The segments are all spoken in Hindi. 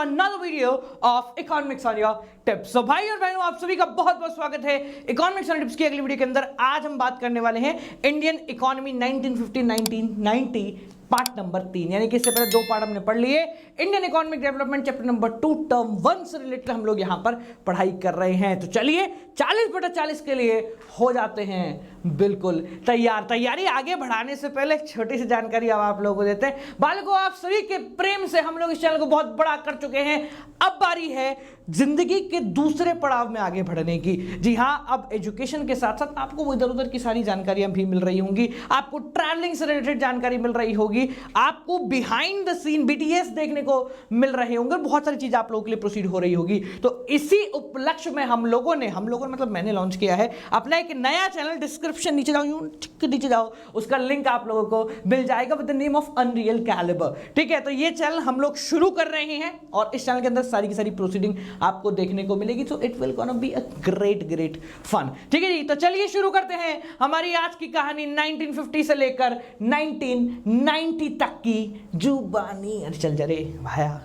another video of Economics on your Tips। So भाई और बहनों, आप सभी का बहुत बहुत स्वागत है इकोनॉमिक्स ऑन टिप्स की अगली वीडियो के अंदर। आज हम बात करने वाले हैं इंडियन इकोनॉमी 1950-1990 पार्ट नंबर 3, यानी कि इससे पहले 2 पार्ट हमने पढ़ लिए। Indian economic development chapter number 2 term 1 से रिलेटेड हम लोग यहां पर पढ़ाई कर रहे हैं। तो चलिए 40/40 के लिए हो जाते हैं बिल्कुल तैयार। तैयारी आगे बढ़ाने से पहले एक छोटी सी जानकारी अब आप लोगों को देते हैं। बालकों, आप सभी के प्रेम से हम लोग इस चैनल को बहुत बड़ा कर चुके हैं। अब बारी है जिंदगी के दूसरे पड़ाव में आगे बढ़ने की। जी हाँ, अब एजुकेशन के साथ साथ आपको इधर उधर की सारी जानकारियां भी मिल रही होंगी, आपको ट्रैवलिंग से रिलेटेड जानकारी मिल रही होगी, आपको बिहाइंड द सीन बीटीएस देखने को मिल रहे होंगे, बहुत सारी चीज आप लोगों के लिए प्रोसीड हो रही होगी। तो इसी उपलक्ष्य में हम लोगों ने मतलब मैंने लॉन्च किया है अपना एक नया चैनल। डिस्क्रिप्शन नीचे जाओ, नीचे जाओ, उसका लिंक आप लोगों को मिल जाएगा with the name of unreal calibre. ठीक है, तो ये चैनल हम लोग शुरू कर रहे हैं और इस चैनल के अंदर सारी की सारी प्रोसीडिंग आपको देखने को मिलेगी। So it will gonna be a great fun. ठीक है जी, तो चलिए शुरू करते हैं हमारी आज की कहानी 1950 से लेकर 1990 तक की जुबानी। अरे चल जा रे भाया,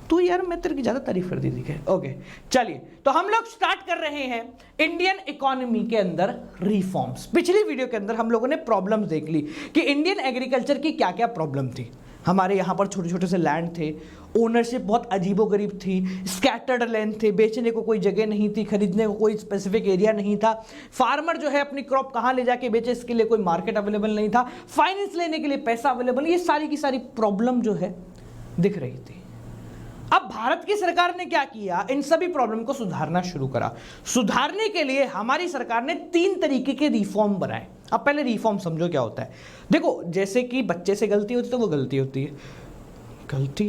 तू यार मैं तेरे की ज्यादा तारीफ कर दी थी क्या? ओके चलिए, तो हम लोग स्टार्ट कर रहे हैं इंडियन इकोनॉमी के अंदर रिफॉर्म्स। पिछली वीडियो के अंदर हम लोगों ने प्रॉब्लम्स देख ली कि इंडियन एग्रीकल्चर की क्या क्या प्रॉब्लम थी। हमारे यहाँ पर छोटे छोटे से लैंड थे, ओनरशिप बहुत अजीबोगरीब थी, स्कैटर्ड लैंड थे, बेचने को कोई जगह नहीं थी, खरीदने को कोई स्पेसिफिक एरिया नहीं था, फार्मर जो है अपनी क्रॉप कहाँ ले जाके बेचे इसके लिए कोई मार्केट अवेलेबल नहीं था, फाइनेंस लेने के लिए पैसा अवेलेबल, ये सारी की सारी प्रॉब्लम जो है दिख रही थी। अब भारत की सरकार ने क्या किया, इन सभी प्रॉब्लम को सुधारना शुरू करा। सुधारने के लिए हमारी सरकार ने 3 तरीके के रिफॉर्म बनाए। अब पहले रिफॉर्म समझो क्या होता है। देखो, जैसे कि बच्चे से गलती होती है तो वो गलती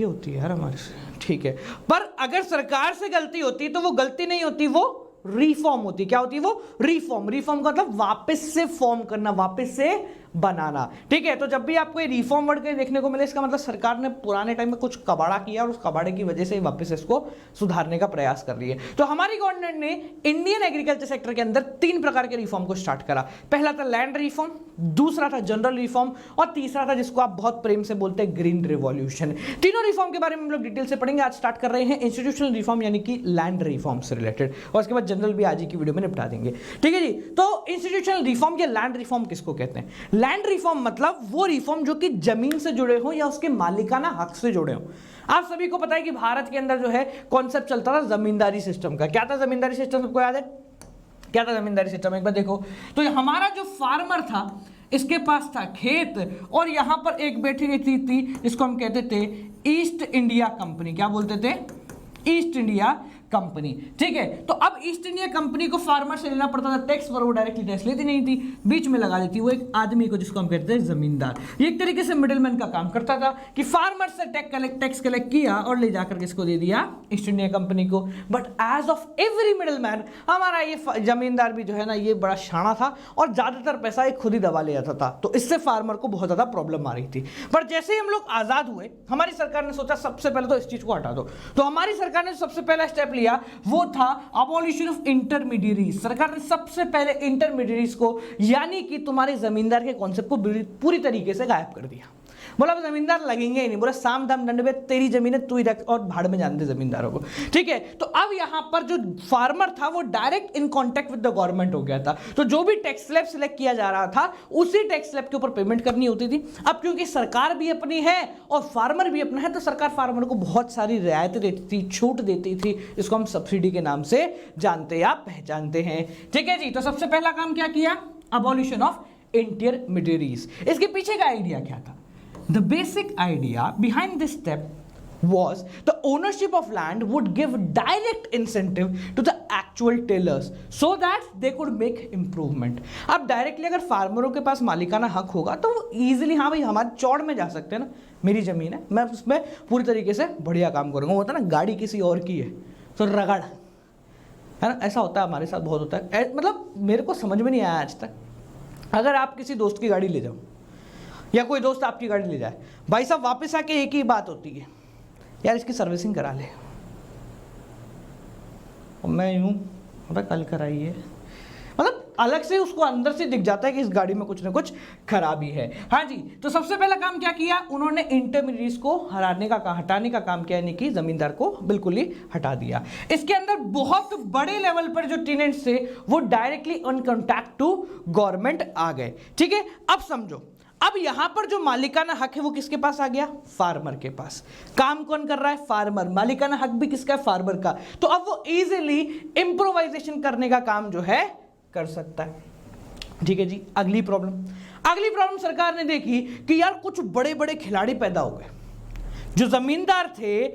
होती है यार हमारे से, ठीक है, पर अगर सरकार से गलती होती तो वो गलती नहीं होती, वो रिफॉर्म होती। क्या होती है वो? रिफॉर्म का मतलब वापस से फॉर्म करना, वापस से बनाना। ठीक है, तो जब भी आपको ये रिफॉर्म वर्ड के देखने को मिले, इसका मतलब सरकार ने पुराने टाइम में कुछ कबाड़ा किया और उस कबाड़े की वजह से वापस इसको सुधारने का प्रयास कर रही है। तो हमारी गवर्नमेंट ने इंडियन एग्रीकल्चर सेक्टर के अंदर 3 प्रकार के रिफॉर्म को स्टार्ट करा। पहला था लैंड रिफॉर्म, दूसरा था जनरल रिफॉर्म और तीसरा था जिसको आप बहुत प्रेम से बोलते हैं ग्रीन रिवॉल्यूशन। तीनों रिफॉर्म के बारे में हम लोग डिटेल से पढ़ेंगे। आज स्टार्ट कर रहे हैं इंस्टीट्यूशनल रिफॉर्म यानी कि लैंड रिफॉर्म से रिलेटेड, और उसके बाद जनरल भी आज ही की वीडियो में निपटा देंगे। ठीक है जी, तो इंस्टीट्यूशनल रिफॉर्म या लैंड रिफॉर्म किसको कहते हैं? लैंड रिफॉर्म मतलब वो रिफॉर्म जो कि जमीन से जुड़े हो या उसके मालिकाना हक से जुड़े हो। आप सभी को पता है कि भारत के अंदर जो है कॉन्सेप्ट चलता था जमींदारी सिस्टम का। क्या था जमींदारी सिस्टम? सबको याद है क्या था जमींदारी सिस्टम? एक बार देखो तो हमारा जो फार्मर था, इसके पास था खेत और यहां पर एक बैठी रहती थी, इसको हम कहते थे ईस्ट इंडिया कंपनी। क्या बोलते थे? East India company. ठीक है, तो अब ईस्ट इंडिया कंपनी को फार्मर से लेना पड़ता था टैक्स, पर वो डायरेक्टली टैक्स लेती नहीं थी, बीच में लगा देती वो एक आदमी को जिसको हम कहते हैं जमींदार। ये एक तरीके से मिडिलमैन का काम करता था कि फार्मर से टैक्स कलेक्ट किया और ले जाकर किसको दे दिया? ईस्ट इंडिया कंपनी को। But as of every middleman, हमारा ये जमींदार भी जो है ना, ये बड़ा शाना था और ज्यादातर पैसा एक खुद ही दबा ले जाता था। तो इससे फार्मर को बहुत ज्यादा प्रॉब्लम आ रही थी। पर जैसे ही हम लोग आजाद हुए, हमारी सरकार ने सोचा सबसे पहले तो इस चीज को हटा दो। तो हमारी सरकार ने सबसे पहला स्टेप लिया, वो था अबॉलिशन ऑफ इंटरमीडिएरीज। सरकार ने सबसे पहले इंटरमीडिएरीज को यानी कि तुम्हारे जमींदार के कॉन्सेप्ट को पूरी तरीके से गायब कर दिया। बोला जमींदार लगेंगे ही नहीं, बोला साम दाम दंड में तेरी जमीन है तू ही रख और भाड़ में जानते जमींदारों को। ठीक है, तो अब यहां पर जो फार्मर था वो direct in contact with the government हो गया था। तो जो भी टैक्स स्लैब सिलेक्ट किया जा रहा था उसी टैक्स स्लैब के ऊपर पेमेंट करनी होती थी। अब क्योंकि सरकार भी अपनी है और फार्मर भी अपना है, तो सरकार फार्मर को बहुत सारी रियायतें देती थी, छूट देती थी, इसको हम सब्सिडी के नाम से जानते या पहचानते हैं। ठीक है जी, तो सबसे पहला काम क्या किया? Abolition of intermediaries. इसके पीछे का आइडिया क्या था? The basic idea behind this step was the ownership of land would give direct incentive to the actual tillers so that they could make improvement। अब डायरेक्टली अगर फार्मरों के पास मालिकाना हक होगा तो वो इजीली, हाँ भाई हमारे चौड़ में जा सकते हैं ना, मेरी जमीन है, मैं उसमें पूरी तरीके से बढ़िया काम करूंगा। होता है ना, गाड़ी किसी और की है तो रगड़, है ना, ऐसा होता है हमारे साथ, बहुत होता है। मतलब मेरे को समझ में नहीं आया आज तक, अगर आप किसी दोस्त की गाड़ी ले जाओ या कोई दोस्त आपकी गाड़ी ले जाए, भाई साहब वापस आके एक ही बात होती है, यार इसकी सर्विसिंग करा ले। और मैं यूं, अबे कल कराई है, मतलब अलग से उसको अंदर से दिख जाता है कि इस गाड़ी में कुछ ना कुछ खराबी है। हाँ जी, तो सबसे पहला काम क्या किया उन्होंने, इंटरमीडिएट्स को हटाने का काम किया, यानी कि जमींदार को बिल्कुल ही हटा दिया। इसके अंदर बहुत बड़े लेवल पर जो टेनेंट्स थे वो directly on contact to government आ गए। ठीक है, अब समझो, अब यहां पर जो मालिकाना हक है वो किसके पास आ गया, फार्मर के पास। काम कौन कर रहा है, फार्मर। मालिकाना हक भी किसका है, फार्मर का। तो अब वो इजीली इंप्रोवाइजेशन करने का काम जो है कर सकता है। ठीक है जी, अगली प्रॉब्लम सरकार ने देखी कि यार कुछ बड़े बड़े खिलाड़ी पैदा हो गए। जो जमींदार थे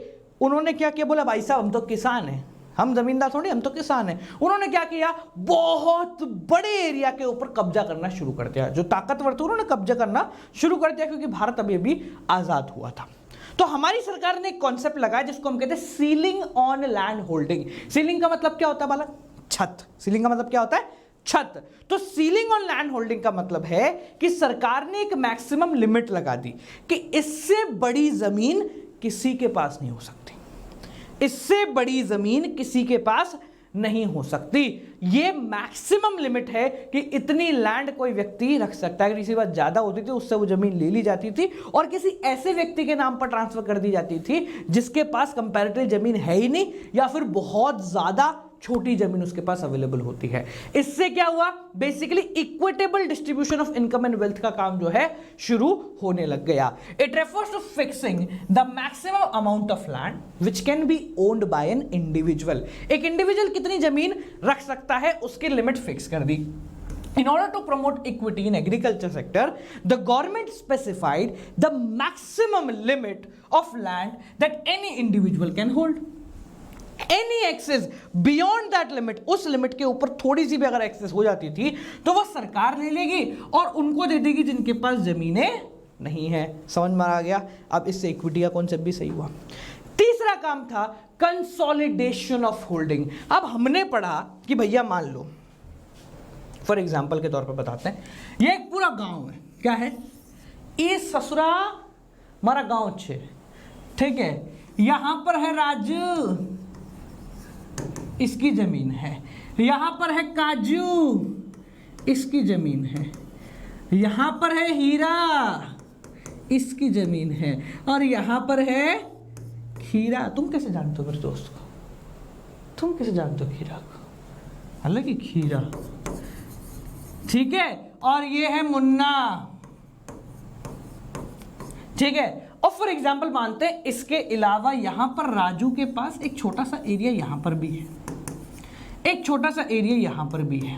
उन्होंने क्या किया, बोला भाई साहब हम तो किसान हैं, हम जमींदार थोड़ी, हम तो किसान हैं। उन्होंने क्या किया, बहुत बड़े एरिया के ऊपर कब्जा करना शुरू कर दिया। जो ताकतवर थे उन्होंने कब्जा करना शुरू कर दिया, क्योंकि भारत अभी आजाद हुआ था। तो हमारी सरकार ने एक कॉन्सेप्ट लगाया जिसको हम कहते हैं ceiling on land holding. Ceiling का मतलब क्या होता है बालक, छत। सीलिंग का मतलब क्या होता है, छत। तो सीलिंग ऑन लैंड होल्डिंग का मतलब है कि सरकार ने एक मैक्सिमम लिमिट लगा दी कि इससे बड़ी जमीन किसी के पास नहीं हो सकती, इससे बड़ी जमीन किसी के पास नहीं हो सकती। ये मैक्सिमम लिमिट है कि इतनी लैंड कोई व्यक्ति रख सकता है। किसी बात ज्यादा होती थी उससे वो जमीन ले ली जाती थी और किसी ऐसे व्यक्ति के नाम पर ट्रांसफर कर दी जाती थी जिसके पास कंपैरेटिव जमीन है ही नहीं, या फिर बहुत ज्यादा छोटी जमीन उसके पास अवेलेबल होती है। इससे क्या हुआ, basically equitable distribution of income and wealth का काम जो है शुरू होने लग गया। It refers to fixing the maximum amount of land which can be owned by an individual. एक इंडिविजुअल कितनी जमीन रख सकता है उसकी लिमिट फिक्स कर दी। In order to promote equity in agriculture sector, the government specified the maximum limit of land that any individual can hold. Any excess beyond that limit, उस लिमिट के ऊपर थोड़ी सी भी अगर एक्सेस हो जाती थी तो वो सरकार ले लेगी और उनको दे देगी जिनके पास जमीनें नहीं है। समझ में आ गया। अब इससे इक्विटी का कॉन्सेप्ट भी सही हुआ। तीसरा काम था कंसोलिडेशन ऑफ होल्डिंग। अब हमने पढ़ा कि भैया मान लो, फॉर एग्जाम्पल के तौर पर बताते हैं, ये एक पूरा गांव है। क्या है, ये ससुरा हमारा गांव छे, ठीक है। यहां पर है राजू, इसकी जमीन है। यहां पर है काजू, इसकी जमीन है। यहां पर है हीरा, इसकी जमीन है। और यहां पर है खीरा। तुम कैसे जानते हो मेरे दोस्त को, तुम कैसे जानते हो खीरा को, हालांकि खीरा, ठीक है। और ये है मुन्ना, ठीक है। और फॉर एग्जाम्पल मानते हैं इसके अलावा यहां पर राजू के पास एक छोटा सा एरिया यहां पर भी है, एक छोटा सा एरिया यहां पर भी है।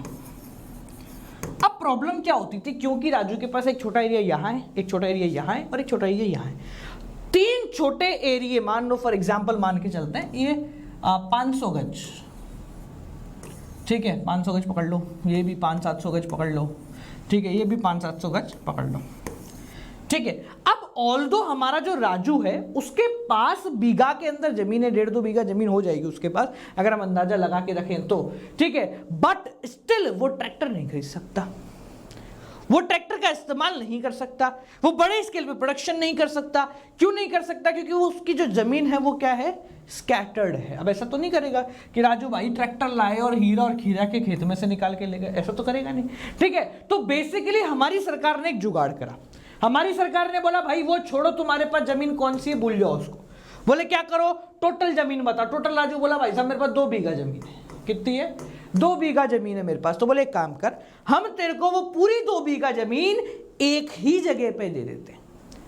अब प्रॉब्लम क्या होती थी, क्योंकि राजू के पास एक छोटा एरिया यहां है, एक छोटा एरिया यहां है और एक छोटा एरिया यहां है। तीन छोटे एरिया मान लो, फॉर एग्जाम्पल मान के चलते हैं ये 500 गज, ठीक है, 500 गज पकड़ लो, ये भी 500-700 गज पकड़ लो, ठीक है, ये भी 500-700 गज पकड़ लो, ठीक है। अब ऑल्दो हमारा जो राजू है उसके पास बीघा के अंदर जमीन है, 1.5-2 बीघा जमीन हो जाएगी उसके पास अगर हम अंदाजा लगा के रखें तो, ठीक है। बट स्टिल वो ट्रैक्टर नहीं खरीद सकता, वो ट्रैक्टर का इस्तेमाल नहीं कर सकता, वो बड़े स्केल पे प्रोडक्शन नहीं कर सकता। क्यों नहीं कर सकता, क्योंकि वो उसकी जो जमीन है वो क्या है, स्कैटर्ड है। अब ऐसा तो नहीं करेगा कि राजू भाई ट्रैक्टर लाए और हीरा और खीरा के खेत में से निकाल के ले गए, ऐसा तो करेगा नहीं, ठीक है। तो बेसिकली हमारी सरकार ने एक जुगाड़ करा। हमारी सरकार ने बोला भाई वो छोड़ो, तुम्हारे पास जमीन कौन सी है भूल जाओ उसको। बोले क्या करो, टोटल जमीन बता। टोटल राजू बोला भाई साहब मेरे पास 2 बीघा जमीन है। कितनी है, 2 बीघा जमीन है मेरे पास। तो बोले एक काम कर, हम तेरे को वो पूरी 2 बीघा जमीन एक ही जगह पे दे देते हैं।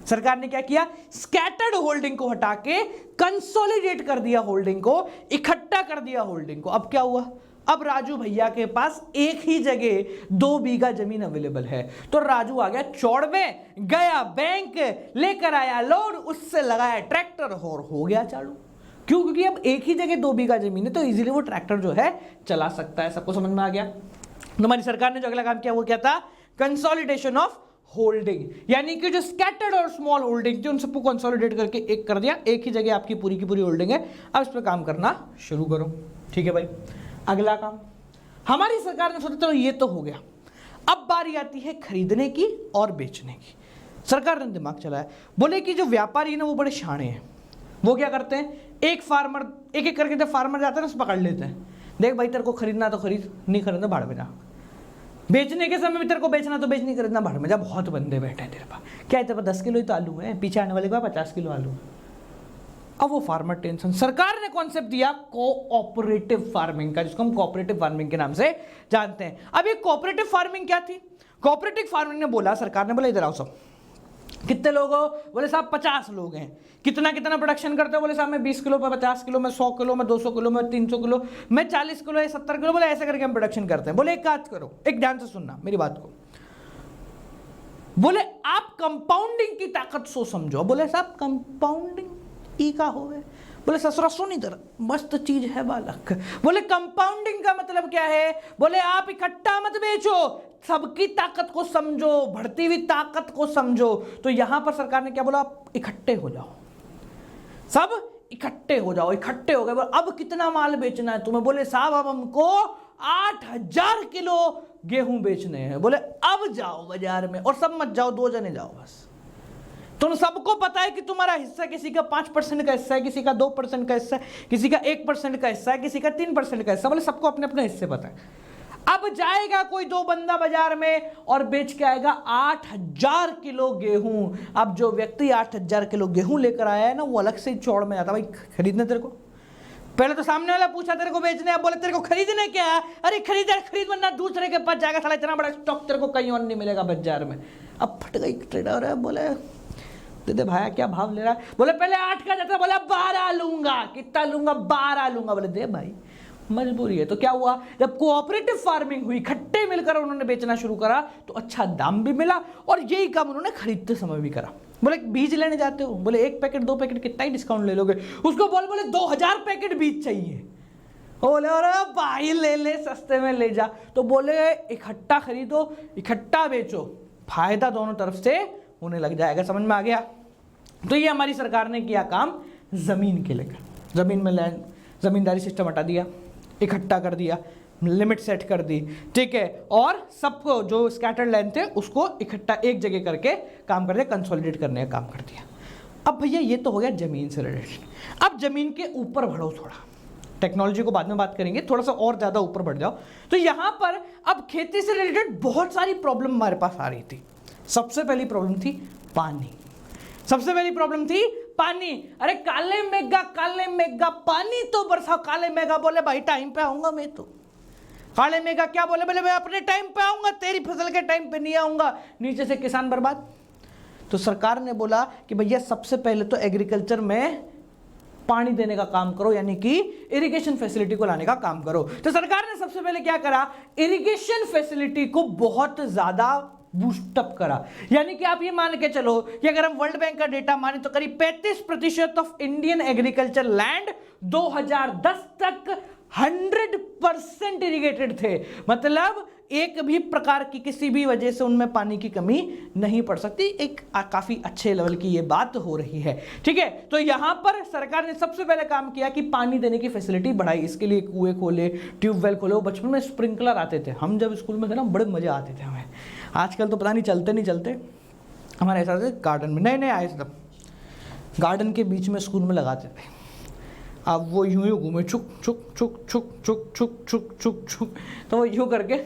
सरकार ने क्या किया, स्कैटर्ड होल्डिंग को हटा के कंसोलिडेट कर दिया होल्डिंग को, इकट्ठा कर दिया होल्डिंग को। अब क्या हुआ, अब राजू भैया के पास एक ही जगह 2 बीघा जमीन अवेलेबल है। तो राजू आ गया चौड़ में, गया बैंक, लेकर आया लोड, उससे लगाया ट्रैक्टर और हो गया चालू। क्यों, क्योंकि अब एक ही जगह 2 बीघा जमीन है तो इजीली वो ट्रैक्टर जो है चला सकता है। सबको समझ में आ गया। हमारी सरकार ने जो अगला काम किया वो क्या था, कंसोलिडेशन ऑफ होल्डिंग, यानी कि जो स्कैटर्ड और स्मॉल होल्डिंग थी उन सबको कंसोलिडेट करके एक कर दिया। एक ही जगह आपकी पूरी की पूरी होल्डिंग है, अब इस पर काम करना शुरू करो, ठीक है भाई। अगला काम हमारी सरकार ने सोचा चलो ये तो हो गया, अब बारी आती है खरीदने की और बेचने की। सरकार ने दिमाग चलाया, बोले कि जो व्यापारी ना वो बड़े शाणे हैं। वो क्या करते हैं, एक फार्मर एक एक करके जब फार्मर जाते हैं ना पकड़ लेते हैं, देख भाई तेरे को खरीदना तो खरीद, नहीं खरीदना भाड़ में जा। बेचने के समय भी तेरे को बेचना तो बेच नहीं खरीदना भर में, जब बहुत बंदे बैठे हैं तेरे पास, क्या है तेरे पास 10 किलो ही तो आलू है, पीछे आने वाले के पास 50 किलो आलू है। अब वो फार्मर टेंशन, सरकार ने कॉन्सेप्ट दिया कोऑपरेटिव फार्मिंग का, जिसको हम कोऑपरेटिव फार्मिंग के नाम से जानते हैं। अब ये कोऑपरेटिव फार्मिंग क्या थी? कोऑपरेटिव फार्मिंग ने बोला, सरकार ने बोला इधर आओ सब, कितने लोग हो? बोले साहब 50 लोग हैं। कितना कितना प्रोडक्शन करते हो? बोले साहब मैं 20 किलो, मैं 50 किलो, मैं 100 किलो, मैं 200 किलो, मैं 300 किलो, मैं 40 किलो या 70 किलो। बोले ऐसे करके हम प्रोडक्शन करते हैं। बोले एक काज करो, एक ध्यान से सुनना मेरी बात को। बोले आप कंपाउंडिंग की ताकत सो समझो। बोले साहब कंपाउंडिंग ई का हो गए? बोले ससुरा सुन इधर, मस्त चीज है बालक। बोले कंपाउंडिंग का मतलब क्या है? बोले आप इकट्ठा मत बेचो, सबकी ताकत को समझो, बढ़ती हुई ताकत को समझो। तो यहां पर सरकार ने क्या बोला? आप इकट्ठे हो जाओ, सब इकट्ठे हो जाओ। इकट्ठे हो गए, अब कितना माल बेचना है तुम्हें? बोले साहब अब हमको 8000 किलो गेहूं बेचने हैं। बोले अब जाओ बाजार में, और सब मत जाओ, 2 जने जाओ बस। तुम सबको पता है कि तुम्हारा हिस्सा किसी का 5% का हिस्सा है, किसी का 2% का हिस्सा है, किसी का 1% का हिस्सा है, किसी का 3% का हिस्सा। बोले सबको अपने अपने हिस्से पता है। अब जाएगा कोई 2 बंदा बाजार में और बेच के आएगा 8000 किलो गेहूं। अब जो व्यक्ति 8000 किलो गेहूं लेकर आया है ना, वो अलग से ही चौड़ में जाता, भाई खरीदने तेरे को? पहले तो सामने वाला पूछा तेरे को बेचने, अब बोले तेरे को खरीदने क्या है? अरे खरीद वरना दूसरे के पास जाएगा, साला इतना बड़ा स्टॉक तेरे को कहीं और नहीं मिलेगा बाजार में। अब फट गई ट्रेडर है, बोले दे भाई क्या भाव ले रहा है? बोले पहले 8 का जाता, बोला 12 लूंगा। कितना लूंगा? 12 लूंगा। बोले दे भाई, मजबूरी है। तो क्या हुआ? जब कोऑपरेटिव फार्मिंग हुई, इकट्ठे मिलकर उन्होंने बेचना शुरू करा, तो अच्छा दाम भी मिला, और यही काम उन्होंने खरीदते समय भी करा। बोले बीज लेने जाते हो? बोले 1 पैकेट 2 पैकेट कितना ही डिस्काउंट ले लोगे? उसको बोले 2000 पैकेट बीज चाहिए। बोले अरे भाई ले ले, सस्ते में ले जा। तो बोले इकट्ठा खरीदो, इकट्ठा बेचो, फायदा दोनों तरफ से होने लग जाएगा। समझ में आ गया? तो ये हमारी सरकार ने किया काम जमीन के लेकर। जमीन में लैंड जमींदारी सिस्टम हटा दिया, इकट्ठा कर दिया, लिमिट सेट कर दी, ठीक है, और सबको जो स्कैटर्ड लैंड थे उसको इकट्ठा एक जगह करके काम कर दिया, कंसोलिडेट करने का काम कर दिया। अब भैया ये तो हो गया जमीन से रिलेटेड। अब जमीन के ऊपर बढ़ो थोड़ा, टेक्नोलॉजी को बाद में बात करेंगे, थोड़ा सा और ज्यादा ऊपर बढ़ जाओ। तो यहां पर अब खेती से रिलेटेड बहुत सारी प्रॉब्लम हमारे पास आ रही थी। सबसे पहली प्रॉब्लम थी पानी। सबसे पहली प्रॉब्लम थी पानी। अरे काले मेघा पानी तो बरसाओ। काले मेघा बोले भाई टाइम पे आऊंगा मैं तो। काले मेघा क्या बोले? बोले मैं अपने टाइम पे आऊंगा, तेरी फसल के टाइम पे नहीं आऊंगा। नीचे से किसान बर्बाद। तो सरकार ने बोला कि भैया सबसे पहले तो एग्रीकल्चर में पानी देने का काम करो, यानी कि इरिगेशन फैसिलिटी को लाने का काम करो। तो सरकार ने सबसे पहले क्या करा? इरिगेशन फैसिलिटी को बहुत ज्यादा बूस्टअप करा। यानी कि आप ये मान के चलो कि अगर हम वर्ल्ड बैंक का डेटा माने तो करीब 35% ऑफ इंडियन एग्रीकल्चर लैंड 2010 तक 100% इरिगेटेड थे। मतलब एक भी प्रकार की किसी भी वजह से उनमें पानी की कमी नहीं पड़ सकती। एक काफी अच्छे लेवल की ये बात हो रही है, ठीक है। तो यहां पर सरकार ने सबसे पहले काम किया कि पानी देने की फैसिलिटी बढ़ाई। इसके लिए कुएं खोले, ट्यूबवेल खोले। वो बचपन में स्प्रिंकलर आते थे, हम जब स्कूल में थे ना बड़े मजे आते थे हमें। आजकल तो पता नहीं चलते हमारे ऐसा गार्डन में नए आए थे, तब गार्डन के बीच में स्कूल में लगाते थे। अब वो यूं यूं घूमे, चुक चुक चुक चुक चुक चुक चुक चुक चुक, तो वो यूं करके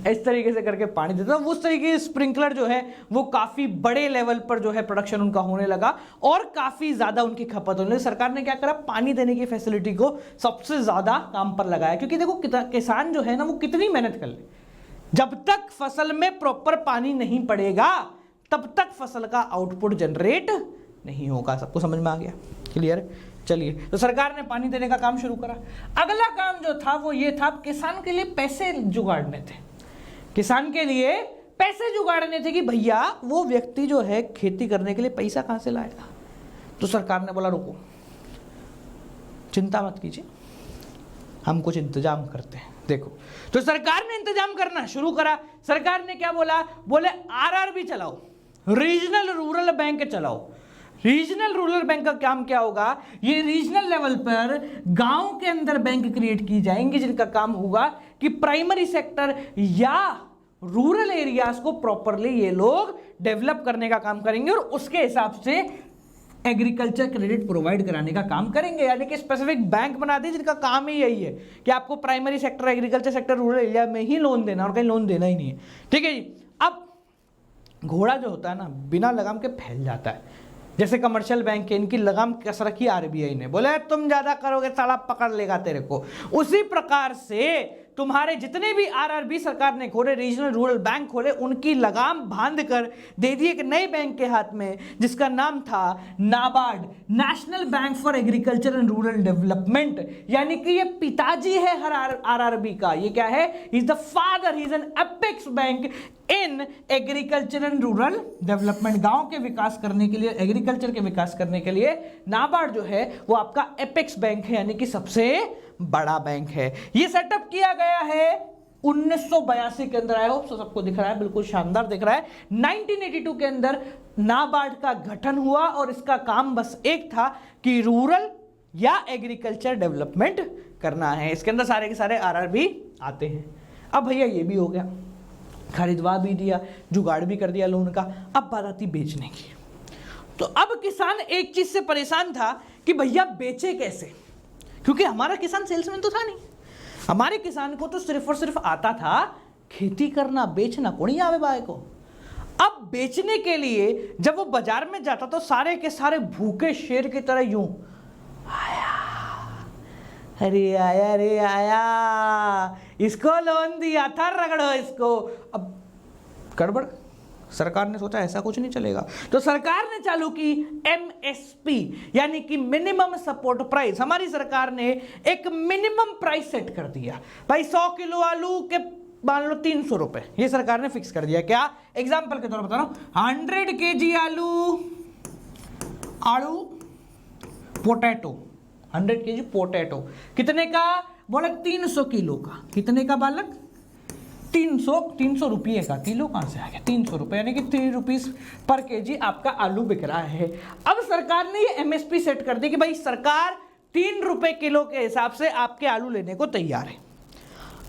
इस तरीके से करके पानी देता। उस तरीके के स्प्रिंकलर जो है वो काफी बड़े लेवल पर जो है प्रोडक्शन उनका होने लगा और काफी ज्यादा उनकी खपत होने लगी। सरकार ने क्या करा? पानी देने की फैसिलिटी को सबसे ज्यादा काम पर लगाया। क्योंकि देखो किसान जो है ना वो कितनी मेहनत कर ले, जब तक फसल में प्रॉपर पानी नहीं पड़ेगा तब तक फसल का आउटपुट जनरेट नहीं होगा। सबको समझ में आ गया? क्लियर? चलिए, तो सरकार ने पानी देने का काम शुरू करा। अगला काम जो था वो ये था, किसान के लिए पैसे जुगाड़ने थे। किसान के लिए पैसे जुगाड़ने थे कि भैया वो व्यक्ति जो है खेती करने के लिए पैसा कहां से लाएगा। तो सरकार ने बोला रुको, चिंता मत कीजिए, हम कुछ इंतजाम करते हैं। देखो, तो सरकार ने इंतजाम करना शुरू करा। सरकार ने क्या बोला? बोले आरआरबी चलाओ, रीजनल रूरल बैंक चलाओ। रीजनल रूरल बैंक का काम क्या होगा? ये रीजनल लेवल पर गांव के अंदर बैंक क्रिएट की जाएंगी, जिनका काम होगा कि प्राइमरी सेक्टर या रूरल एरियाज को प्रॉपरली ये लोग डेवलप करने का काम करेंगे और उसके हिसाब से एग्रीकल्चर क्रेडिट प्रोवाइड कराने का काम करेंगे, यानी कि स्पेसिफिक बैंक बना दी जिनका काम ही यही है कि आपको primary sector, agriculture sector, rural area में ही लोन देना और कहीं लोन देना ही नहीं है। ठीक है जी। अब घोड़ा जो होता है ना, बिना लगाम के फैल जाता है। जैसे कमर्शियल बैंक है, इनकी लगाम कस रखी आरबीआई ने, बोले तुम ज्यादा करोगे साला पकड़ लेगा तेरे को। उसी प्रकार से तुम्हारे जितने भी आरआरबी सरकार ने खोले, रीजनल रूरल बैंक खोले, उनकी लगाम बांध कर दे दी एक नए बैंक के हाथ में जिसका नाम था NABARD, national bank for agriculture and rural development. यानी कि ये पिताजी है हर आरआरबी का। ये क्या है? Is the father, is an apex bank in agriculture and rural development. गांव के विकास करने के लिए, एग्रीकल्चर के विकास करने के लिए नाबार्ड जो है वो आपका एपेक्स बैंक है, यानी कि सबसे बड़ा बैंक है। ये सेटअप किया गया है 1982 के अंदर। आया हो तो सबको दिख रहा है, बिल्कुल शानदार दिख रहा है। 1982 के अंदर नाबार्ड का गठन हुआ और इसका काम बस एक था कि रूरल या एग्रीकल्चर डेवलपमेंट करना है। इसके अंदर सारे के सारे आरआरबी आते हैं। अब भैया ये भी हो गया, खरीदवा भी दिया, जुगाड़ भी कर दिया लोन का। अब बात आती बेचने की। तो अब किसान एक चीज से परेशान था कि भैया बेचे कैसे, क्योंकि हमारा किसान सेल्समैन तो था नहीं। हमारे किसान को तो सिर्फ और सिर्फ आता था खेती करना, बेचना कोई आवे बाय को। अब बेचने के लिए जब वो बाजार में जाता तो सारे के सारे भूखे शेर की तरह यूं आया, अरे आया रे आया, इसको लोन दिया था, रगड़ो इसको। अब गड़बड़, सरकार ने सोचा ऐसा कुछ नहीं चलेगा, तो सरकार ने चालू की एमएसपी, यानी कि मिनिमम सपोर्ट प्राइस। हमारी सरकार ने एक मिनिमम प्राइस सेट कर दिया। भाई 100 किलो आलू के मान लो 300 रुपए, ये सरकार ने फिक्स कर दिया। क्या? एग्जाम्पल के तौर पर बता रहा हूं, 100 kg आलू पोटैटो, 100 kg पोटैटो कितने का? बोले 300 किलो का। कितने का बालक? 300 रुपये का। किलो कहां से आ गया? 300 रुपये, यानी कि 3 रुपीज पर केजी आपका आलू बिक रहा है। अब सरकार ने ये एमएसपी सेट कर दी कि भाई सरकार 3 रुपए किलो के हिसाब से आपके आलू लेने को तैयार है।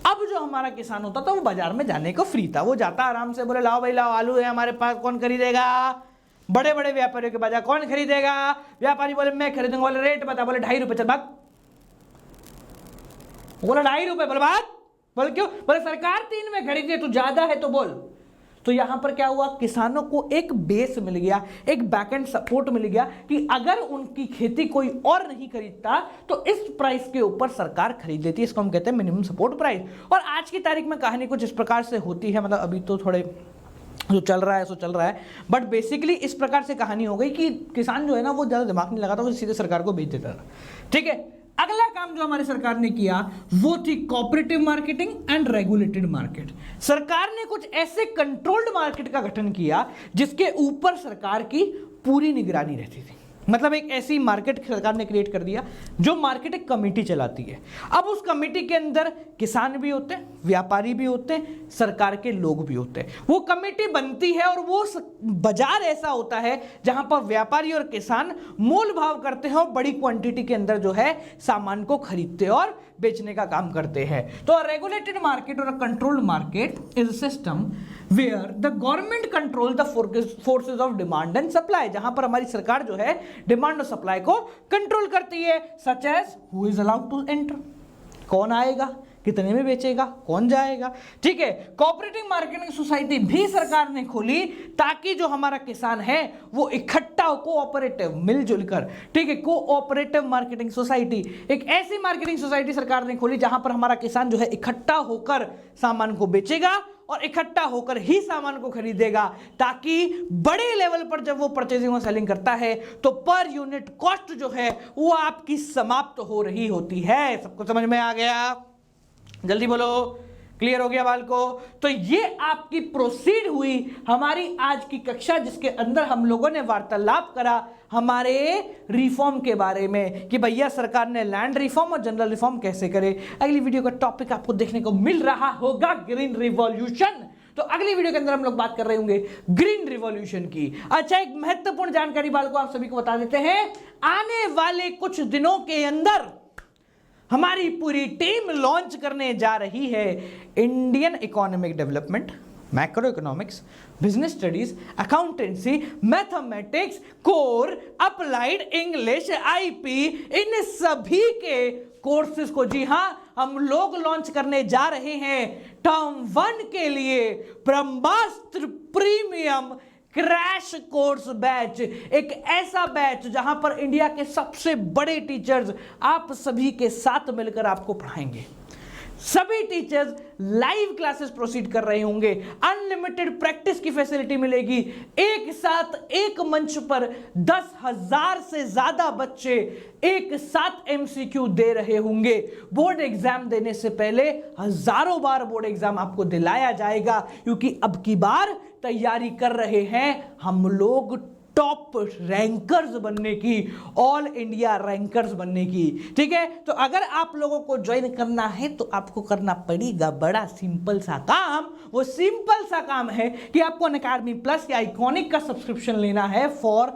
अब जो हमारा किसान होता था वो बाजार में जाने को फ्री था, वो जाता आराम से, बोले लाओ भाई लाओ आलू है हमारे पास, कौन खरीदेगा? बड़े बड़े व्यापारियों के बाजार, कौन खरीदेगा? व्यापारी बोले मैं खरीदूंगा, बोले रेट बता, बोले 2.5 रुपए, चल भाग। बोला 2.5 रुपए, बोले भाग। बोले क्यों? बोले सरकार 3 में खरीदी है, तू ज्यादा है तो बोल। तो यहां पर क्या हुआ? किसानों को एक बेस मिल गया, एक बैकएंड सपोर्ट मिल गया कि अगर उनकी खेती कोई और नहीं खरीदता तो इस प्राइस के ऊपर सरकार खरीद लेती है। इसको हम कहते हैं मिनिमम सपोर्ट प्राइस। और आज की तारीख में कहानी कुछ इस प्रकार से होती है, मतलब अभी तो थोड़े जो चल रहा है सो चल रहा है, बट बेसिकली इस प्रकार से कहानी हो गई कि किसान जो है ना वो ज्यादा दिमाग नहीं लगाता, वो सीधे सरकार को बेच देता था। ठीक है। अगला काम जो हमारी सरकार ने किया वो थी cooperative marketing and regulated market. सरकार ने कुछ ऐसे कंट्रोल्ड मार्केट का गठन किया जिसके ऊपर सरकार की पूरी निगरानी रहती थी। मतलब एक ऐसी मार्केट सरकार ने क्रिएट कर दिया जो मार्केट एक कमेटी चलाती है। अब उस कमेटी के अंदर किसान भी होते हैं, व्यापारी भी होते हैं, सरकार के लोग भी होते हैं। वो कमेटी बनती है और वो बाजार ऐसा होता है जहां पर व्यापारी और किसान मोल भाव करते हैं और बड़ी क्वांटिटी के अंदर जो है सामान को खरीदते और बेचने का काम करते हैं। तो रेगुलेटेड मार्केट और controlled market is a system where the government control the forces of demand and supply, जहां पर हमारी सरकार जो है डिमांड और सप्लाई को कंट्रोल करती है। Such as who is allowed to enter, कौन आएगा, कितने में बेचेगा, कौन जाएगा। ठीक है। कोऑपरेटिव मार्केटिंग सोसाइटी भी सरकार ने खोली ताकि जो हमारा किसान है वो इकट्ठा कोऑपरेटिव मिलजुल कर, ठीक है, कोऑपरेटिव मार्केटिंग सोसाइटी, एक ऐसी मार्केटिंग सोसाइटी सरकार ने खोली जहां पर हमारा किसान जो है इकट्ठा होकर सामान को बेचेगा और इकट्ठा होकर ही सामान को खरीदेगा, ताकि बड़े लेवल पर जब वो परचेजिंग और सेलिंग करता है तो पर यूनिट कॉस्ट जो है वो आपकी समाप्त हो रही होती है। सबको समझ में आ गया? जल्दी बोलो, क्लियर हो गया बाल को? तो ये आपकी प्रोसीड हुई हमारी आज की कक्षा, जिसके अंदर हम लोगों ने वार्तालाप करा हमारे रिफॉर्म के बारे में कि भैया सरकार ने लैंड रिफॉर्म और जनरल रिफॉर्म कैसे करे। अगली वीडियो का टॉपिक आपको देखने को मिल रहा होगा ग्रीन रिवॉल्यूशन। तो अगली वीडियो के अंदर हम लोग बात कर रहे होंगे ग्रीन रिवॉल्यूशन की। अच्छा, एक महत्वपूर्ण जानकारी बाल को आप सभी को बता देते हैं, आने वाले कुछ दिनों के अंदर हमारी पूरी टीम लॉन्च करने जा रही है Indian economic development macro economics, business studies, accountancy, mathematics, core, applied English, IP, इन सभी के कोर्सेज को जी हां हम लोग लॉन्च करने जा रहे हैं टर्म 1 के लिए ब्रह्मास्त्र प्रीमियम क्रैश कोर्स बैच। एक ऐसा बैच जहां पर इंडिया के सबसे बड़े टीचर्स आप सभी के साथ मिलकर आपको पढ़ाएंगे। सभी टीचर्स लाइव क्लासेस प्रोसीड कर रहे होंगे, अनलिमिटेड प्रैक्टिस की फैसिलिटी मिलेगी, एक साथ एक मंच पर 10,000 से ज्यादा बच्चे एक साथ एमसीक्यू दे रहे होंगे। बोर्ड एग्जाम देने से पहले हजारों बार बोर्ड एग्जाम आपको दिलाया जाएगा, क्योंकि अब की बार तैयारी कर रहे हैं हम लोग टॉप रैंकर्स बनने की, ऑल इंडिया रैंकर्स बनने की। ठीक है, तो अगर आप लोगों को ज्वाइन करना है तो आपको करना पड़ेगा बड़ा सिंपल सा काम। वो सिंपल सा काम है कि आपको अनअकैडमी प्लस या आइकॉनिक का सब्सक्रिप्शन लेना है फॉर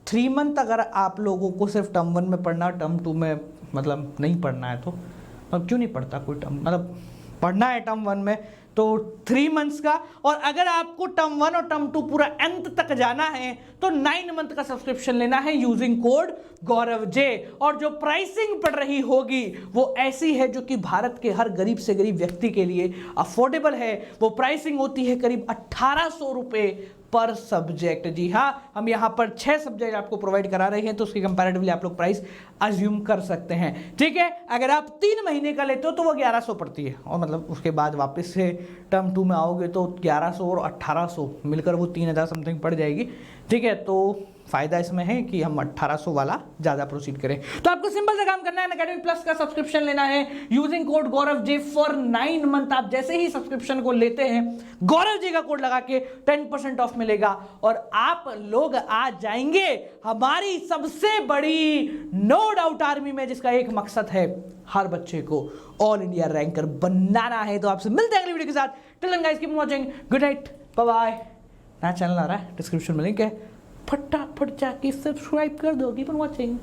3 मंथ। अगर आप लोगों को सिर्फ टर्म 1 में पढ़ना, टर्म 2 में मतलब नहीं पढ़ना है, तो मतलब क्यों नहीं पढ़ता कोई टर्म, मतलब पढ़ना है टर्म 1 में तो 3 मंथ्स का, और अगर आपको टर्म 1 और टर्म 2 पूरा अंत तक जाना है तो 9 मंथ का सब्सक्रिप्शन लेना है यूजिंग कोड गौरव जे। और जो प्राइसिंग पड़ रही होगी वो ऐसी है जो कि भारत के हर गरीब से गरीब व्यक्ति के लिए अफोर्डेबल है। वो प्राइसिंग होती है करीब 1800 रुपए पर सब्जेक्ट। जी हाँ, हम यहाँ पर 6 सब्जेक्ट आपको प्रोवाइड करा रहे हैं, तो उसकी कंपैरेटिवली आप लोग प्राइस अज्यूम कर सकते हैं। ठीक है, अगर आप 3 महीने का लेते हो तो वो 1100 पड़ती है, और मतलब उसके बाद वापस से टर्म 2 में आओगे तो 1100 और 1800 मिलकर वो 3000 समथिंग पड़ जाएगी। ठीक है, तो फायदा इसमें है कि हम 1800 वाला ज्यादा प्रोसीड करें। तो आपको सिंपल सा काम करना है, अनअकैडमी प्लस का सब्सक्रिप्शन लेना है using code Gaurav J for 9 month. आप जैसे ही सब्सक्रिप्शन को लेते हैं गौरव जी का कोड लगा के 10% ऑफ मिलेगा, और आप लोग आ जाएंगे हमारी सबसे बड़ी नो डाउट आर्मी में, जिसका एक मकसद है हर बच्चे को ऑल इंडिया रैंकर बनाना है। तो आपसे मिलते हैं अगली वीडियो के साथ। Till then guys, keep watching, good night, bye bye. नया चैनल आ रहा है, डिस्क्रिप्शन में लिंक है, फटाफट जाके सब्सक्राइब कर दो। Keep on watching.